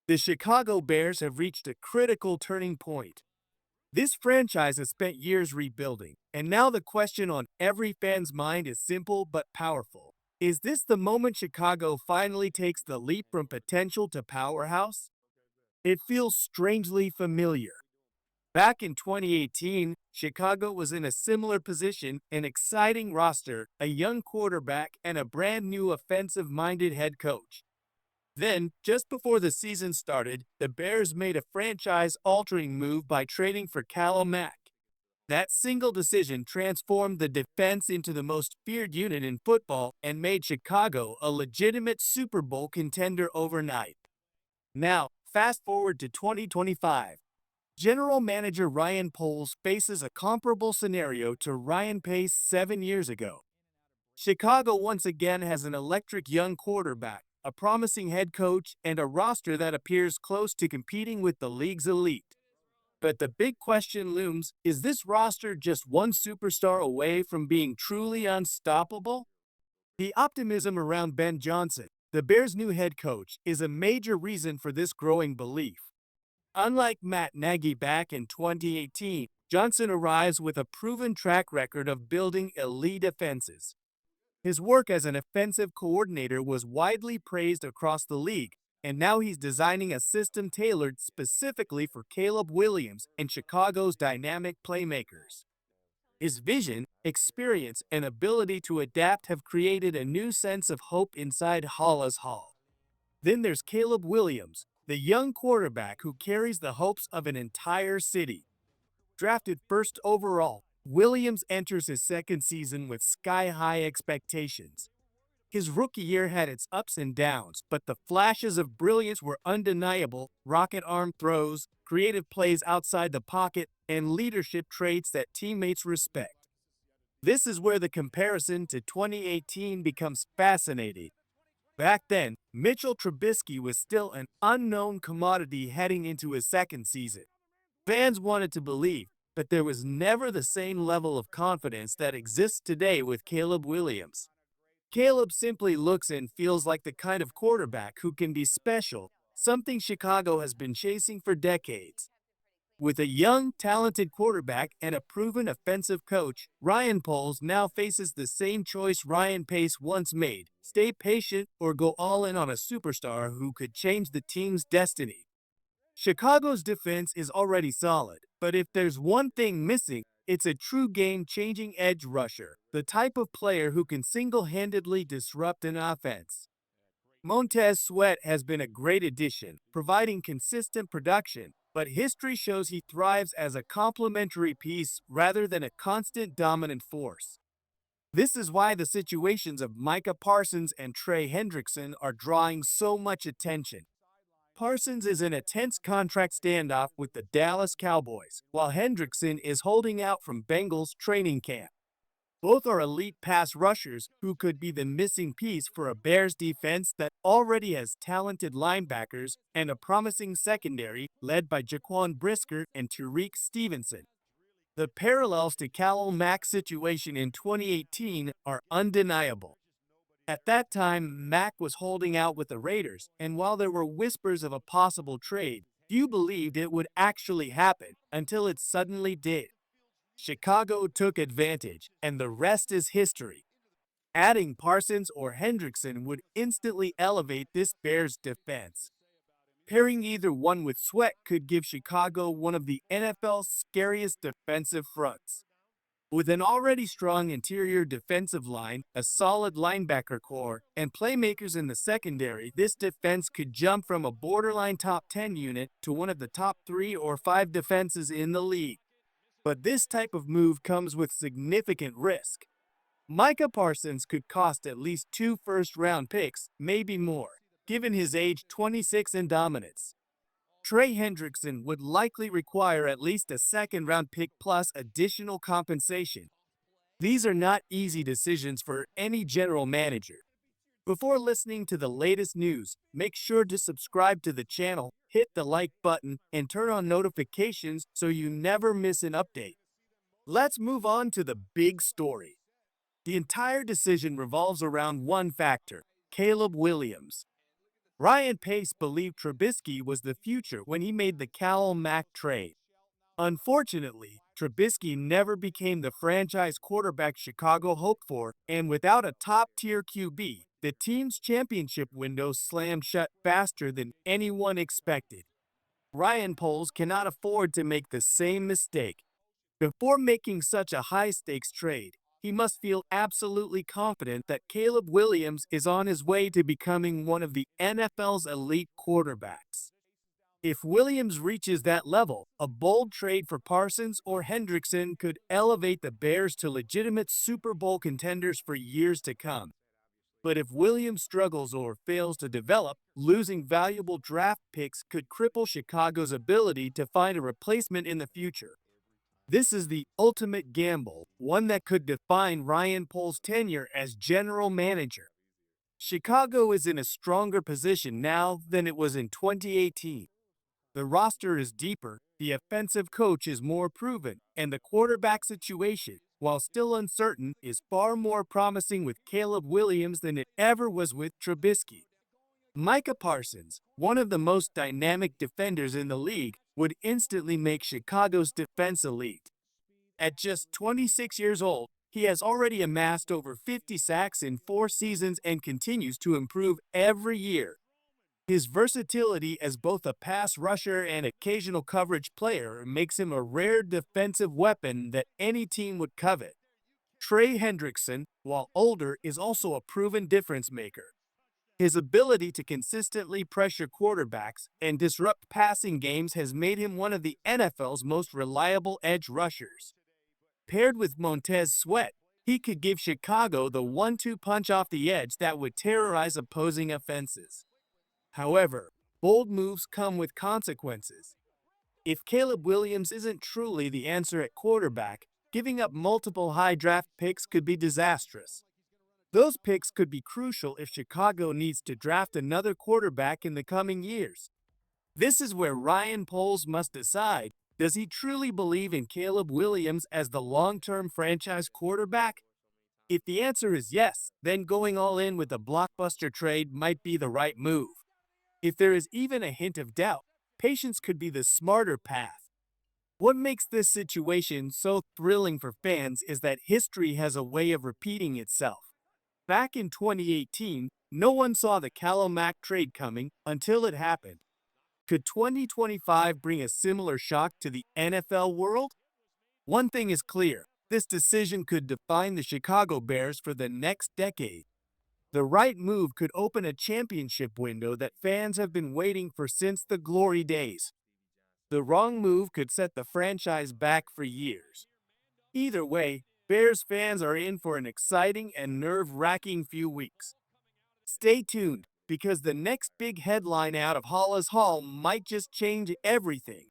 The Chicago Bears have reached a critical turning point. This franchise has spent years rebuilding, and now the question on every fan's mind is simple but powerful. Is this the moment Chicago finally takes the leap from potential to powerhouse? It feels strangely familiar. Back in 2018, Chicago was in a similar position, an exciting roster, a young quarterback, and a brand new offensive-minded head coach. Then, just before the season started, the Bears made a franchise-altering move by trading for Callum Mack. That single decision transformed the defense into the most feared unit in football and made Chicago a legitimate Super Bowl contender overnight. Now, fast forward to 2025. General Manager Ryan Poles faces a comparable scenario to Ryan Pace 7 years ago. Chicago once again has an electric young quarterback, a promising head coach, and a roster that appears close to competing with the league's elite. But the big question looms, is this roster just one superstar away from being truly unstoppable? The optimism around Ben Johnson, the Bears' new head coach, is a major reason for this growing belief. Unlike Matt Nagy back in 2018, Johnson arrives with a proven track record of building elite offenses. His work as an offensive coordinator was widely praised across the league, and now he's designing a system tailored specifically for Caleb Williams and Chicago's dynamic playmakers. His vision, experience, and ability to adapt have created a new sense of hope inside Halas Hall. Then there's Caleb Williams, the young quarterback who carries the hopes of an entire city. Drafted first overall, Williams enters his second season with sky-high expectations. His rookie year had its ups and downs, but the flashes of brilliance were undeniable: rocket arm throws, creative plays outside the pocket, and leadership traits that teammates respect. This is where the comparison to 2018 becomes fascinating. Back then, Mitchell Trubisky was still an unknown commodity heading into his second season. Fans wanted to believe, but there was never the same level of confidence that exists today with Caleb Williams. Caleb simply looks and feels like the kind of quarterback who can be special, something Chicago has been chasing for decades. With a young, talented quarterback and a proven offensive coach, Ryan Poles now faces the same choice Ryan Pace once made: stay patient or go all in on a superstar who could change the team's destiny. Chicago's defense is already solid, but if there's one thing missing, it's a true game-changing edge rusher, the type of player who can single-handedly disrupt an offense. Montez Sweat has been a great addition, providing consistent production, but history shows he thrives as a complementary piece rather than a constant dominant force. This is why the situations of Micah Parsons and Trey Hendrickson are drawing so much attention. Parsons is in a tense contract standoff with the Dallas Cowboys, while Hendrickson is holding out from Bengals training camp. Both are elite pass rushers who could be the missing piece for a Bears defense that already has talented linebackers and a promising secondary led by Jaquan Brisker and Tariq Stevenson. The parallels to Callum Mack's situation in 2018 are undeniable. At that time, Mack was holding out with the Raiders, and while there were whispers of a possible trade, few believed it would actually happen until it suddenly did. Chicago took advantage, and the rest is history. Adding Parsons or Hendrickson would instantly elevate this Bears defense. Pairing either one with Sweat could give Chicago one of the NFL's scariest defensive fronts. With an already strong interior defensive line, a solid linebacker core, and playmakers in the secondary, this defense could jump from a borderline top 10 unit to one of the top 3 or 5 defenses in the league. But this type of move comes with significant risk. Micah Parsons could cost at least 2 first-round picks, maybe more, given his age, 26, and dominance. Trey Hendrickson would likely require at least a second-round pick plus additional compensation. These are not easy decisions for any general manager. Before listening to the latest news, make sure to subscribe to the channel, hit the like button, and turn on notifications so you never miss an update. Let's move on to the big story. The entire decision revolves around one factor: Caleb Williams. Ryan Pace believed Trubisky was the future when he made the Khalil Mack trade. Unfortunately, Trubisky never became the franchise quarterback Chicago hoped for, and without a top-tier QB, the team's championship window slammed shut faster than anyone expected. Ryan Poles cannot afford to make the same mistake. Before making such a high-stakes trade, he must feel absolutely confident that Caleb Williams is on his way to becoming one of the NFL's elite quarterbacks. If Williams reaches that level, a bold trade for Parsons or Hendrickson could elevate the Bears to legitimate Super Bowl contenders for years to come. But if Williams struggles or fails to develop, losing valuable draft picks could cripple Chicago's ability to find a replacement in the future. This is the ultimate gamble, one that could define Ryan Poles' tenure as general manager. Chicago is in a stronger position now than it was in 2018. The roster is deeper, the offensive coach is more proven, and the quarterback situation, while still uncertain, is far more promising with Caleb Williams than it ever was with Trubisky. Micah Parsons, one of the most dynamic defenders in the league, would instantly make Chicago's defense elite. At just 26 years old, he has already amassed over 50 sacks in 4 seasons and continues to improve every year. His versatility as both a pass rusher and occasional coverage player makes him a rare defensive weapon that any team would covet. Trey Hendrickson, while older, is also a proven difference maker. His ability to consistently pressure quarterbacks and disrupt passing games has made him one of the NFL's most reliable edge rushers. Paired with Montez Sweat, he could give Chicago the 1-2 punch off the edge that would terrorize opposing offenses. However, bold moves come with consequences. If Caleb Williams isn't truly the answer at quarterback, giving up multiple high draft picks could be disastrous. Those picks could be crucial if Chicago needs to draft another quarterback in the coming years. This is where Ryan Poles must decide, does he truly believe in Caleb Williams as the long-term franchise quarterback? If the answer is yes, then going all in with a blockbuster trade might be the right move. If there is even a hint of doubt, patience could be the smarter path. What makes this situation so thrilling for fans is that history has a way of repeating itself. Back in 2018, no one saw the Khalil Mack trade coming until it happened. Could 2025 bring a similar shock to the NFL world? One thing is clear, this decision could define the Chicago Bears for the next decade. The right move could open a championship window that fans have been waiting for since the glory days. The wrong move could set the franchise back for years. Either way, Bears fans are in for an exciting and nerve-wracking few weeks. Stay tuned, because the next big headline out of Hollis Hall might just change everything.